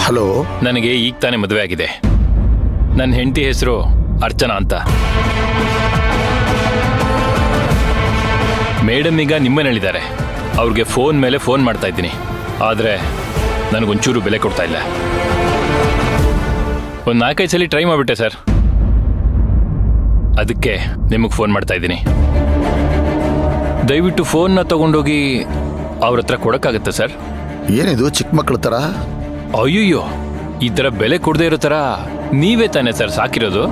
Hello. ನನಗೆ ಈಗ ತಾನೇ ಮದುವೆ ಆಗಿದೆ. ನನ್ನ ಹೆಂಡತಿ ಹೆಸರು ಅರ್ಚನಾ ಅಂತ. ಮೇಡಮ್ ಈಗ ನಿಮ್ಮನೇಳಿದ್ದಾರೆ. ಅವ್ರಿಗೆ ಫೋನ್ ಮೇಲೆ ಫೋನ್ ಮಾಡ್ತಾ ಇದ್ದೀನಿ, ಆದರೆ ನನಗೊಂಚೂರು ಬೆಲೆ ಕೊಡ್ತಾ ಇಲ್ಲ. ಒಂದು 4-5 ಸಲ ಟ್ರೈ ಮಾಡಿಬಿಟ್ಟೆ ಸರ್, ಅದಕ್ಕೆ ನಿಮಗೆ ಫೋನ್ ಮಾಡ್ತಾ ಇದ್ದೀನಿ. ದಯವಿಟ್ಟು ಫೋನ್ನ ತಗೊಂಡೋಗಿ ಅವ್ರ ಹತ್ರ ಕೊಡೋಕ್ಕಾಗತ್ತಾ ಸರ್? ಏನಿದು ಚಿಕ್ಕ ಮಕ್ಕಳ ಥರ? ಅಯ್ಯಯ್ಯೋ, ಈ ಥರ ಬೆಲೆ ಕೊಡದೇ ಇರೋ ಥರ ನೀವೇ ತಾನೇ ಸರ್ ಸಾಕಿರೋದು.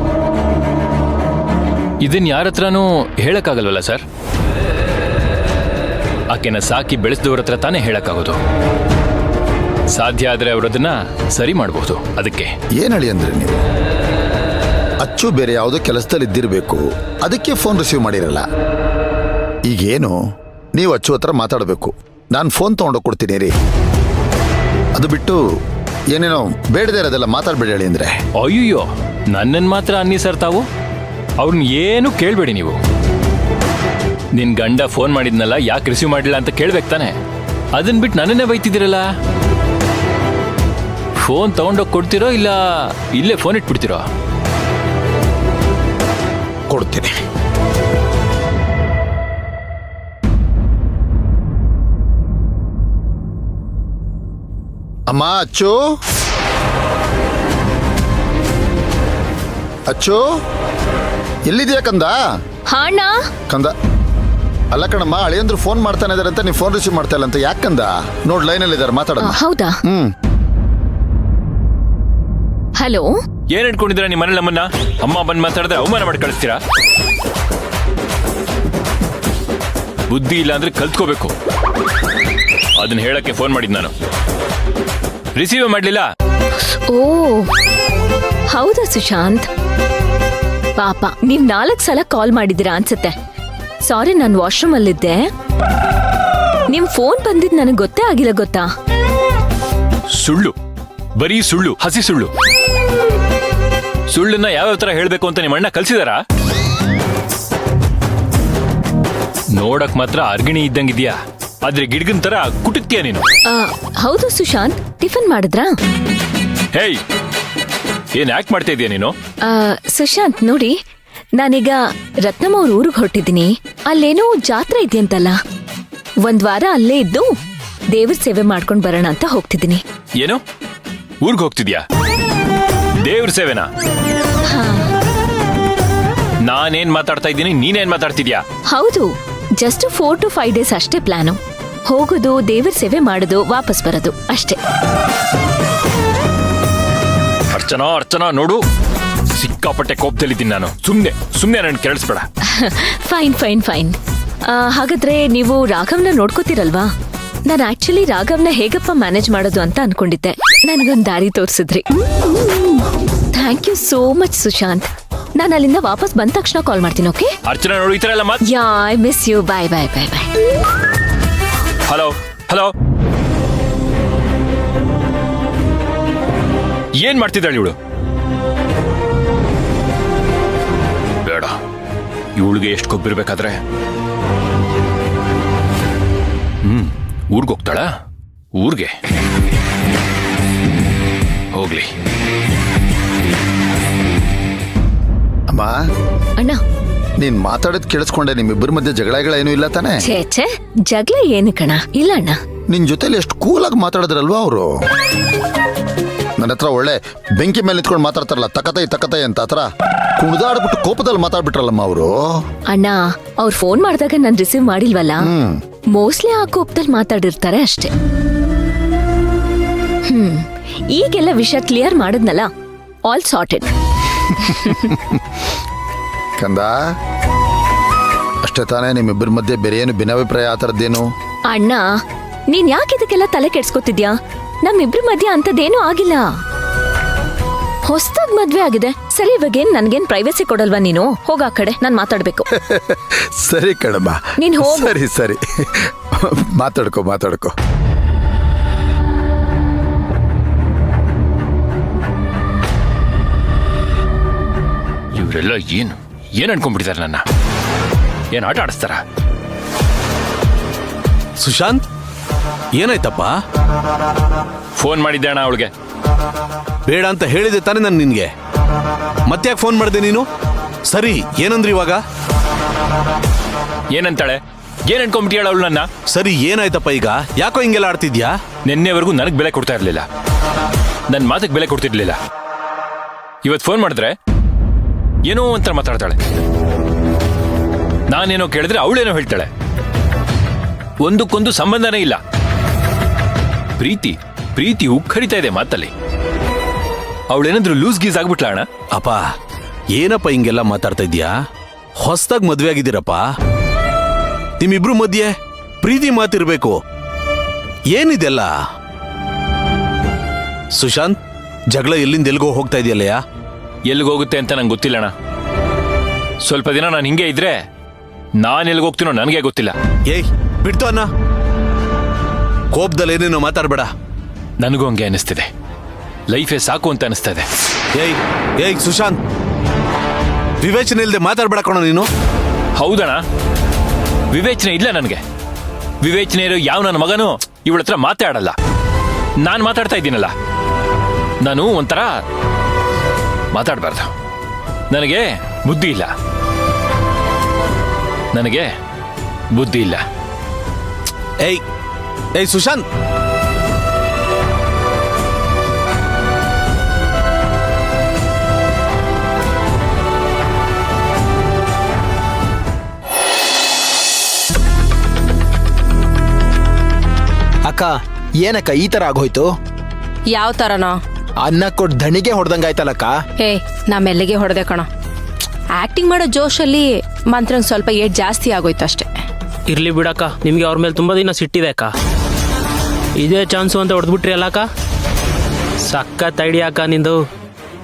ಇದನ್ನ ಯಾರ ಹತ್ರನೂ ಹೇಳಕ್ಕಾಗಲ್ವಲ್ಲ ಸರ್? ಆಕೆನ ಸಾಕಿ ಬೆಳೆಸಿದವ್ರ ಹತ್ರ ತಾನೇ ಹೇಳಕ್ಕಾಗೋದು. ಸಾಧ್ಯ ಆದರೆ ಅವರದನ್ನ ಸರಿ ಮಾಡಬಹುದು. ಅದಕ್ಕೆ ಏನು ಹೇಳಿ ಅಂದ್ರೆ ನೀವು ಅಚ್ಚು ಬೇರೆ ಯಾವುದೋ ಕೆಲಸದಲ್ಲಿ ಇದ್ದಿರಬೇಕು, ಅದಕ್ಕೆ ಫೋನ್ ರಿಸೀವ್ ಮಾಡಿರಲ್ಲ. ಈಗೇನು ನೀವು ಅಚ್ಚು ಹತ್ರ ಮಾತಾಡಬೇಕು, ನಾನು ಫೋನ್ ತೊಗೊಂಡೋಗಿ ಕೊಡ್ತೀನಿ ರೀ. ಅದು ಬಿಟ್ಟು ಏನೇನೋ ಬೇಡದೇ ಇರೋದೆಲ್ಲ ಮಾತಾಡಬೇಡಿ ಹೇಳಿ ಅಂದರೆ. ಅಯ್ಯಯ್ಯೋ, ನನ್ನನ್ನು ಮಾತ್ರ ಅನ್ನಿ ಸರ್ ತಾವು. ಅವ್ರನ್ನ ಏನು ಕೇಳಬೇಡಿ ನೀವು. ನಿನ್ನ ಗಂಡ ಫೋನ್ ಮಾಡಿದ್ನಲ್ಲ, ಯಾಕೆ ರಿಸೀವ್ ಮಾಡಿಲ್ಲ ಅಂತ ಕೇಳ್ಬೇಕು ತಾನೆ. ಅದನ್ನ ಬಿಟ್ಟು ನನ್ನನ್ನೇ ಬೈತಿದ್ದೀರಲ್ಲ. ಫೋನ್ ತಗೊಂಡೋಗಿ ಕೊಡ್ತೀರೋ ಇಲ್ಲ ಇಲ್ಲೇ ಫೋನ್ ಇಟ್ಬಿಡ್ತೀರೋ? ಕೊಡ್ತೀನಿ. ಅಮ್ಮ, ಅಚ್ಚು ಅಚ್ಚು ಎಲ್ಲಿದೆಯಾ ಕಂದ? ಹಾಣ್ಣ. ಕಂದ ಅಲ್ಲ ಕಣಮ್ಮ, ಅಳಿಯಂದ್ರು ಫೋನ್ ಮಾಡ್ತಾನೆ ಇದಾರೆ ಅಂತ ನೀವು ಫೋನ್ ರಿಸೀವ್ ಮಾಡ್ತಾ ಇಲ್ಲ ಅಂತ ಯಾಕಂದ? ನೋಡ್ ಲೈನಲ್ಲಿ ಇದಾರೆ, ಮಾತಾಡೋಣ. ಹೌದಾ? ಹಲೋ. ಏನ್ ಇಟ್ಕೊಂಡಿದ್ದೀರಾ ನಿಮ್ಮ ಮನೇಲಿ? ನಮ್ಮನ್ನ ಅಮ್ಮ ಬಂದು ಮಾತಾಡಿದ್ರೆ ಅವಮಾನ ಮಾಡಿ ಕಳಿಸ್ತೀರಾ? ಬುದ್ಧಿ ಇಲ್ಲ ಅಂದ್ರೆ ಕಲ್ತ್ಕೋಬೇಕು. ಅದನ್ನ ಹೇಳಕ್ಕೆ ಫೋನ್ ಮಾಡಿದ್ ನಾನು, ರಿಸೀವ್ ಮಾಡ್ಲಿಲ್ಲ. ಓ ಹೌದಾ ಸುಶಾಂತ್? ಪಾಪ, ನೀವ್ 4 ಸಲ ಕಾಲ್ ಮಾಡಿದ್ದೀರಾ ಅನ್ಸುತ್ತೆ. ಸಾರಿ, ನಾನು ವಾಶ್ರೂಮ್ ಅಲ್ಲಿದ್ದೆ. ನಿಮ್ ಫೋನ್ ಬಂದಿದ್ ನನಗೆ ಗೊತ್ತೇ ಆಗಿಲ್ಲ, ಗೊತ್ತಾ? ಸುಳ್ಳು, ಬರೀ ಸುಳ್ಳು, ಹಸಿ ಸುಳ್ಳು. ಸುಳ್ಳನ್ನ ಯಾವ್ಯಾವ ತರ ಹೇಳ್ಬೇಕು ಅಂತ ನಿಮ್ಮ ಅಣ್ಣ ಕಲ್ಸಿದಾರ? ನೋಡಕ್ ಮಾತ್ರ ಅರ್ಗಿಣಿ ಇದ್ದಂಗಿದ್ಯಾ, ಆದ್ರೆ ಗಿಡ್ಗನ್ ತರ ಕುಟುಕ್ತಿಯ ನೀನು. ಹೌದು ಸುಶಾಂತ್, ಟಿಫನ್ ಮಾಡಿದ್ರಾ? ಹೇಯ್, ಏನ್ ಆಕ್ಟ್ ಮಾಡ್ತಾ ಇದೀಯ ನೀನು? ಸುಶಾಂತ್ ನೋಡಿ, ನಾನೀಗ ರತ್ನಮ್ಮ ಅವ್ರ ಊರಿಗೆ ಹೊರಟಿದ್ದೀನಿ. ಅಲ್ಲೇನೋ ಜಾತ್ರೆ ಇದೆಯಂತಲ್ಲ, 1 ವಾರ ಅಲ್ಲೇ ಇದ್ದು ದೇವ್ರ ಸೇವೆ ಮಾಡ್ಕೊಂಡ್ ಬರೋಣ ಅಂತ ಹೋಗ್ತಿದ್ದೀನಿ. ಏನು ಊರ್ಗ್ ಹೋಗ್ತಿದ್ಯಾ? ದೇವ್ರ ಸೇವೆನಾ? ನಾನೇನ್ ಮಾತಾಡ್ತಾ ಇದ್ದೀನಿ, ನೀನೇನ್ ಮಾತಾಡ್ತಿದ್ಯಾ? ಹೌದು, ಜಸ್ಟ್ 4 to 5 ಡೇಸ್ ಅಷ್ಟೇ ಪ್ಲಾನು. ಹೋಗೋದು, ದೇವ್ರ ಸೇವೆ ಮಾಡೋದು, ವಾಪಸ್ ಬರೋದು ಅಷ್ಟೇ. ಅರ್ಚನಾ ಅರ್ಚನಾ ನೋಡು, ಸಿಕ್ಕಾಪಟ್ಟೆ ಕೋಪದಲ್ಲಿದ್ದೀನಿ ನಾನು. ಸುಮ್ನೆ ನನ್ನ ಕೇಳಿಸ್ಬೇಡ. Fine fine fine. ಹಾಗಾದ್ರೆ ನೀವು ರಾಘವ್ನ ನೋಡ್ಕೋತೀರಲ್ವಾ? ನಾನು ಆಕ್ಚುಲಿ ರಾಘವ್ನ ಹೇಗಪ್ಪ ಮ್ಯಾನೇಜ್ ಮಾಡೋದು ಅಂತ ಅನ್ಕೊಂಡಿದ್ದೆ. ನನಗೊಂದು ದಾರಿ ತೋರಿಸಿದ್ರಿ. Thank you so much Sushant. ನಾನು ಅಲ್ಲಿಂದ ವಾಪಸ್ ಬಂದ ತಕ್ಷಣ ಕಾಲ್ ಮಾಡ್ತೀನಿ, ಓಕೆ? ಅರ್ಚನಾ ನೋಡು, ಈ ತರ ಎಲ್ಲ ಮಾತು. Yeah, I miss you. Bye bye bye bye. Hello hello, ಏನ್ ಮಾಡ್ತಿದ್ದಾಳೆ ಇವಳು? ಬೇಡ, ಇವಳಿಗೆ ಎಷ್ಟು ಕೊಬ್ಬಿರ್ಬೇಕಾದ್ರೆ. ಊರ್ಗ್ ಹೋಗ್ತಾಳ? ಊರ್ಗೆ ಹೋಗ್ಲಿ. ಅಮ್ಮ, ಅಣ್ಣ, ನೀನ್ ಮಾತಾಡೋದ್ ಕೇಳಿಸ್ಕೊಂಡೆ. ನಿಮ್ಮಿಬ್ಬರ ಮಧ್ಯೆ ಜಗಳ ಏನೂ ಇಲ್ಲ ತಾನೆ? ಛೇ, ಜಗಳ ಏನು ಕಣ, ಇಲ್ಲ ಅಣ್ಣ. ನಿನ್ ಜೊತೆಲಿ ಎಷ್ಟು ಕೂಲಾಗಿ ಮಾತಾಡಿದ್ರಲ್ವಾ ಅವರು. ನನ್ನ ಹತ್ರ ಒಳ್ಳೆ ಬೆಂಕಿ ಮೇಲೆ ನಿಂತ್ಕೊಂಡು ಮಾತಾಡ್ತಾರಲ್ಲ, ತಕತೈ ಅಂತ ಆತರ ಕುಣಿದಾಡ್ಬಿಟ್ಟು ಕೋಪದಲ್ಲಿ ಮಾತಾಡ್ಬಿಟ್ರಲ್ಲಮ್ಮ ಅವರು. ಅಣ್ಣ, ಅವ್ರು ಫೋನ್ ಮಾಡಿದಾಗ ನಾನು ರಿಸೀವ್ ಮಾಡಿಲ್ವಲ್ಲ, ಮೋಸ್ಟ್ಲಿ ಆ ಕೋಪದಲ್ಲಿ ಮಾತಾಡಿರ್ತಾರೆ ಅಷ್ಟೇ. ಈಗೆಲ್ಲ ವಿಷಯ ಕ್ಲಿಯರ್ ಮಾಡಿದ್ನಲ್ಲ, ಆಲ್ ಸಾರ್ಟೆಡ್. ಕಂದ, ಅಷ್ಟೇ ತಾನೇ? ನಿಮ್ಮಿಬ್ಬರ ಮಧ್ಯೆ ಬೇರೆ ಏನು ಭಿನ್ನಾಭಿಪ್ರಾಯ ಆ ಥರದ್ದೇನು? ಅಣ್ಣ, ನೀನ್ ಯಾಕೆ ಇದಕ್ಕೆಲ್ಲ ತಲೆ ಕೆಡ್ಸ್ಕೊತಿದ್ಯಾ? ನಮ್ಮಿಬ್ರ ಮಧ್ಯೆ ಅಂತದೇನೂ ಆಗಿಲ್ಲ. ಹೊಸ್ದಾಗ್ ಮದ್ವೆ ಆಗಿದೆ. ಸರಿ, ಇವಾಗೇನ್ ನನ್ಗೇನ್ ಪ್ರೈವಸಿ ಕೊಡಲ್ವಾ ನೀನು? ಹೋಗ ಆ ಕಡೆ, ನಾನ್ ಮಾತಾಡ್ಬೇಕು. ಸರಿ ಕಣಮ್ಮ, ನೀನ್ ಹೋಗು. ಸರಿ ಮಾತಾಡ್ಕೋ. ಇವರೆಲ್ಲ ಏನ್ ಅನ್ಕೊಂಡ್ಬಿಟ್ಟಿದ್ದಾರೆ ನನ್ನ? ಏನ್ ಆಟ ಆಡಿಸ್ತಾರ? ಸುಶಾಂತ್, ಏನಾಯ್ತಪ್ಪ? ಫೋನ್ ಮಾಡಿದ್ದೆ ಅಣ್ಣ ಅವಳಿಗೆ. ಬೇಡ ಅಂತ ಹೇಳಿದೆ ತಾನೇ ನಾನು ನಿನ್ಗೆ. ಮತ್ತ್ಯಾಕೆ ಫೋನ್ ಮಾಡಿದೆ ನೀನು? ಸರಿ, ಏನಂದ್ರಿ ಇವಾಗ? ಏನಂತಾಳೆ? ಏನ್ ಅನ್ಕೊಂಬಿಟ್ಟಿಯಾಳ ಅವಳು ನನ್ನ? ಸರಿ, ಏನಾಯ್ತಪ್ಪ ಈಗ? ಯಾಕೋ ಹಿಂಗೆಲ್ಲ ಆಡ್ತಿದ್ಯಾ? ನಿನ್ನೆವರೆಗೂ ನನಗೆ ಬೆಲೆ ಕೊಡ್ತಾ ಇರಲಿಲ್ಲ, ನನ್ನ ಮಾತಿಗೆ ಬೆಲೆ ಕೊಡ್ತಿರ್ಲಿಲ್ಲ. ಇವತ್ತು ಫೋನ್ ಮಾಡಿದ್ರೆ ಏನೋ ಒಂಥರ ಮಾತಾಡ್ತಾಳೆ. ನಾನೇನೋ ಕೇಳಿದ್ರೆ ಅವಳೇನೋ ಹೇಳ್ತಾಳೆ. ಒಂದಕ್ಕೊಂದು ಸಂಬಂಧನೇ ಇಲ್ಲ. ಪ್ರೀತಿ ಪ್ರೀತಿ ಉಕ್ಕರಿತಾ ಇದೆ ಮಾತಲ್ಲಿ. ಅವಳೇನಾದ್ರೂ ಲೂಸ್ ಗೀಸ್ ಆಗ್ಬಿಟ್ಲ ಅಣ್ಣ? ಅಪ್ಪ, ಏನಪ್ಪ ಹಿಂಗೆಲ್ಲ ಮಾತಾಡ್ತಾ ಇದ್ಯಾ? ಹೊಸ್ದಾಗ್ ಮದ್ವೆ ಆಗಿದ್ದೀರಪ್ಪ. ನಿಮ್ಮಿಬ್ರು ಮಧ್ಯೆ ಪ್ರೀತಿ ಮಾತಿರ್ಬೇಕು. ಏನಿದೆಲ್ಲ? ಸುಶಾಂತ್, ಜಗಳ ಎಲ್ಲಿಂದ ಎಲ್ಗೋ ಹೋಗ್ತಾ ಇದೆಯಲ್ಲಯ್ಯ? ಎಲ್ಲಿಗೋಗುತ್ತೆ ಅಂತ ನಂಗೆ ಗೊತ್ತಿಲ್ಲ ಅಣ್ಣ. ಸ್ವಲ್ಪ ದಿನ ನಾನು ಹಿಂಗೆ ಇದ್ರೆ ನಾನು ಎಲ್ಲಿಗೋಗ್ತೀನೋ ನನಗೆ ಗೊತ್ತಿಲ್ಲ. ಏಯ್, ಬಿಡ್ತು ಅನ್ನ. ಕೋಪದಲ್ಲಿ ಏನೇನೋ ಮಾತಾಡ್ಬೇಡ. ನನಗೂ ಹಂಗೆ ಅನಿಸ್ತಿದೆ. ಲೈಫೇ ಸಾಕು ಅಂತ ಅನಿಸ್ತಾ ಇದೆ. ಏಯ್ ಏಯ್ ಸುಶಾಂತ್, ವಿವೇಚನೆ ಇಲ್ಲದೆ ಮಾತಾಡ್ಬೇಡ ಕಣೋ ನೀನು. ಹೌದಣ್ಣ, ವಿವೇಚನೆ ಇಲ್ಲ ನನಗೆ. ವಿವೇಚನೆ ಇರೋ ಯಾವ ನನ್ನ ಮಗನೂ ಇವಳ ಹತ್ರ ಮಾತಾಡಲ್ಲ. ನಾನು ಮಾತಾಡ್ತಾ ಇದ್ದೀನಲ್ಲ, ನಾನು ಒಂಥರ ಮಾತಾಡಬಾರ್ದು. ನನಗೆ ಬುದ್ಧಿ ಇಲ್ಲ. ನನಗೆ ಬುದ್ಧಿ ಇಲ್ಲ. ಏಯ್ ಏಯ್ ಸುಶಾಂತ್, ಅಕ್ಕ, ಏನಕ್ಕ ಈ ತರ ಆಗೋಯ್ತು? ಯಾವ ತರನೋ? ಅನ್ನ ಕೊಟ್ಟು ದಣಿಗೆ ಹೊಡೆದಂಗಾಯ್ತಲ್ಲಕ್ಕ. ಹೇ, ನಾ ಮೆಲ್ಲಿಗೆ ಹೊಡೆದೆ ಕಣ. ಆಕ್ಟಿಂಗ್ ಮಾಡೋ ಜೋಶಲ್ಲಿ ಮಂತ್ರಂಗ್ ಸ್ವಲ್ಪ ಏಟ್ ಜಾಸ್ತಿ ಆಗೋಯ್ತು ಅಷ್ಟೇ. ಇರ್ಲಿ ಬಿಡಕ್ಕ, ನಿಮ್ಗೆ ಅವ್ರ ಮೇಲೆ ತುಂಬಾ ದಿನ ಸಿಟ್ಟಿದೆ ಅಕ್ಕ. ಇದೇ ಚಾನ್ಸು ಅಂತ ಹೊಡೆದ್ಬಿಟ್ರಿ ಅಲ್ಲ ಅಕ್ಕ. ಸಖತ್ ಐಡಿಯಾ ಅಕ್ಕ ನಿಂದು.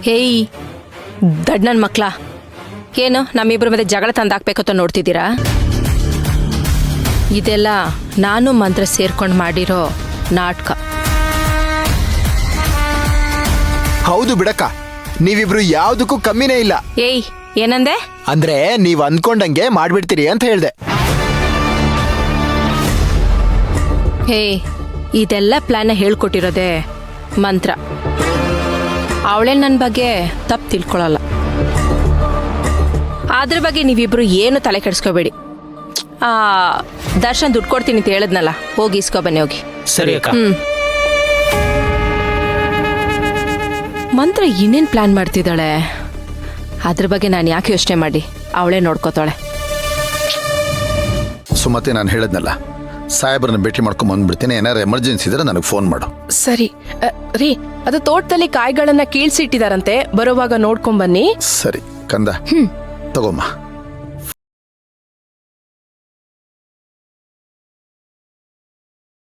ಹೇಯ್ ದಡ್ ನನ್ ಮಕ್ಳ, ಏನು ನಮ್ಮಿಬ್ರ ಮೇಲೆ ಜಗಳ ತಂದಾಕ್ಬೇಕಂತ ನೋಡ್ತಿದ್ದೀರಾ? ಇದೆಲ್ಲ ನಾನು ಮಂತ್ರ ಸೇರ್ಕೊಂಡು ಮಾಡಿರೋ ನಾಟಕ. ಹೌದು ಬಿಡಕ್ಕ, ನೀವಿಬ್ರು ಯಾವ್ದಕ್ಕೂ ಕಮ್ಮಿನೇ ಇಲ್ಲ. ಏಯ್, ಏನಂದೆ? ಅಂದ್ರೆ ನೀವ್ ಅನ್ಕೊಂಡಂಗೆ ಮಾಡ್ಬಿಡ್ತೀರಿ ಅಂತ ಹೇಳ್ದೆ. ಹೇ, ಇದೆಲ್ಲ ಪ್ಲಾನ್ನ ಹೇಳ್ಕೊಟ್ಟಿರೋದೆ ಮಂತ್ರ. ಅವಳೇ ನನ್ನ ಬಗ್ಗೆ ತಪ್ಪು ತಿಳ್ಕೊಳಲ್ಲ. ಅದ್ರ ಬಗ್ಗೆ ನೀವಿಬ್ರು ಏನು ತಲೆ ಕೆಡಿಸ್ಕೋಬೇಡಿ. ದರ್ಶನ್ ದುಡ್ಡು ಕೊಡ್ತೀನಿ ಅಂತ ಹೇಳಿದ್ನಲ್ಲ, ಹೋಗಿ ಇಸ್ಕೊ ಬನ್ನಿ ಹೋಗಿ. ಸರಿ ಅಕ್ಕ. ಮಂತ್ರ ಇನ್ನೇನು ಪ್ಲಾನ್ ಮಾಡ್ತಿದ್ದಾಳೆ? ಅದ್ರ ಬಗ್ಗೆ ನಾನು ಯಾಕೆ ಯೋಚನೆ ಮಾಡಿ, ಅವಳೇ ನೋಡ್ಕೋತಾಳೆ. ಸುಮತಿ, ನಾನು ಹೇಳದ್ನಲ್ಲ, ಸಾಹೇಬ್ರನ್ನ ಭೇಟಿ ಮಾಡ್ಕೊಂಡ್ ಬಂದ್ಬಿಡ್ತೀನಿ. ಏನಾರು ಎಮರ್ಜೆನ್ಸಿ ಇದ್ರೆ ನನಗೆ ಫೋನ್ ಮಾಡು. ಸರಿ ರೀ, ಅದು ತೋಟದಲ್ಲಿ ಕಾಯಿಗಳನ್ನ ಕೀಳ್ಸಿಟ್ಟಿದಾರಂತೆ, ಬರುವಾಗ ನೋಡ್ಕೊಂಡ್ ಬನ್ನಿ. ಸರಿ ಕಂದ, ತಗೋಮ್ಮ.